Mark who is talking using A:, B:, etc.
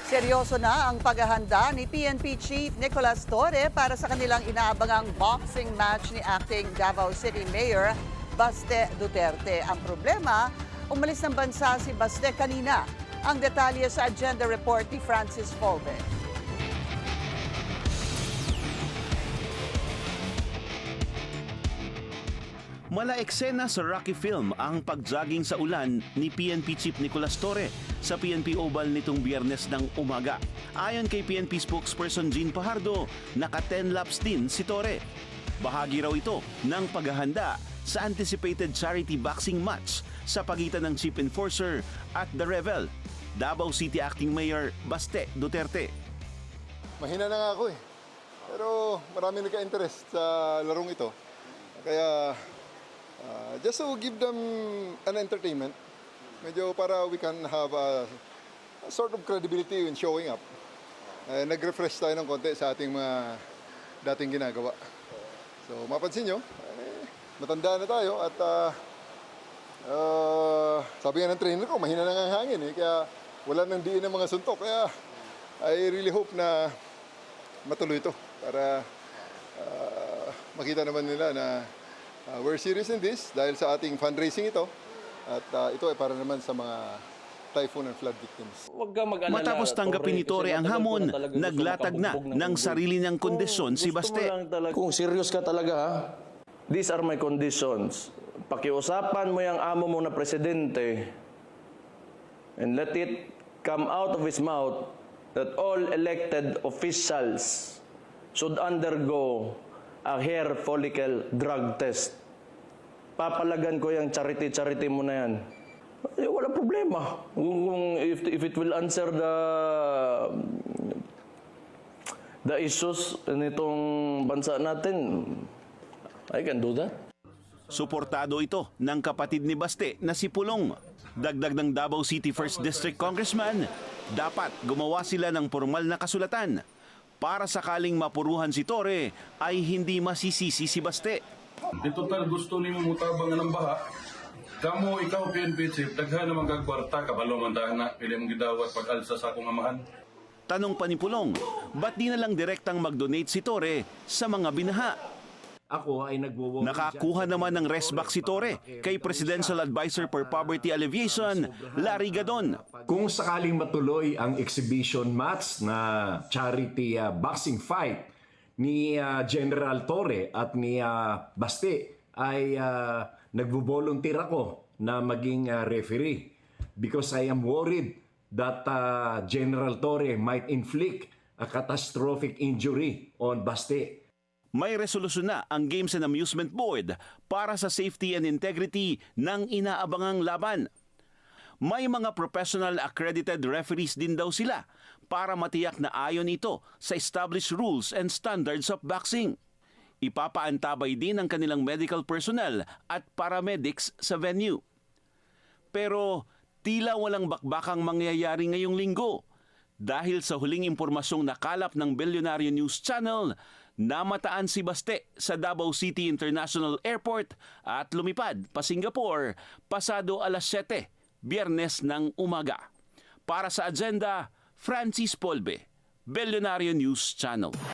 A: Seryoso na ang paghahanda ni PNP Chief Nicolas Torre para sa kanilang inaabangang boxing match ni acting Davao City Mayor Baste Duterte. Ang problema, umalis ng bansa si Baste kanina. Ang detalye sa agenda report ni Francis Folbe.
B: Mala eksena sa Rocky film ang pagjogging sa ulan ni PNP Chief Nicolas Torre sa PNP Oval nitong Biyernes ng umaga. Ayon kay PNP spokesperson Jean Pajardo, naka 10 laps din si Torre. Bahagi raw ito ng paghahanda sa anticipated charity boxing match sa pagitan ng Chief Enforcer at The Rebel, Davao City Acting Mayor Baste Duterte.
C: Mahina na nga ako eh. Pero marami nagka-interest sa larong ito. Kaya just to give them an entertainment, medyo para we can have a sort of credibility in showing up. Nag-refresh tayo ng konti sa ating mga dating ginagawa. So mapansin nyo, matanda na tayo at sabi nga ng trainer ko, mahina na nga ang hangin eh. Kaya wala nang diin ng mga suntok. Kaya I really hope na matuloy ito para makita naman nila na we're serious in this dahil sa ating fundraising ito at ito ay para naman sa mga typhoon and flood victims.
B: Matapos tanggapin ni Torre ang hamon, naglatag na ng sarili niyang kondisyon si Baste.
D: Kung serious ka talaga, ha? These are my conditions. Pakiusapan mo yung amo mo na presidente and let it come out of his mouth that all elected officials should undergo a hair follicle drug test. Papalagan ko yung charity mo na yan. Wala problema. If it will answer the issues nitong bansa natin, I can do that.
B: Suportado ito ng kapatid ni Baste na si Pulong. Dagdag ng Davao City 1st District Congressman, dapat gumawa sila ng formal na kasulatan para sakaling mapuruhan si Torre ay hindi masisisi si Baste.
E: Ito tal gusto ni mo mutabang ng baha. Kamo ikaw PNP chief, daghan naman kag kwarta kabalo man na pili mong gidawat pag-alsa sa akong amahan.
B: Tanong pa ni Pulong, ba't di na lang direktang mag-donate si Torre sa mga binaha?
F: Ako ay
B: Nakakuha naman ng restback si Torre kay Presidential Advisor for Poverty Alleviation, Larry Gadon.
F: Kung sakaling matuloy ang exhibition match na charity boxing fight ni General Torre at ni Baste ay nagvo-volunteer ako na maging referee because I am worried that General Torre might inflict a catastrophic injury on Baste.
B: May resolusyon na ang Games and Amusement Board para sa safety and integrity ng inaabangang laban. May mga professional accredited referees din daw sila para matiyak na ayon ito sa established rules and standards of boxing. Ipapaantabay din ang kanilang medical personnel at paramedics sa venue. Pero tila walang bakbakang mangyayari ngayong linggo dahil sa huling impormasyong nakalap ng Billionaire News Channel, namataan si Baste sa Davao City International Airport at lumipad pa Singapore pasado alas 7, Biyernes ng umaga. Para sa agenda, Francis Folbe, Billionaire News Channel.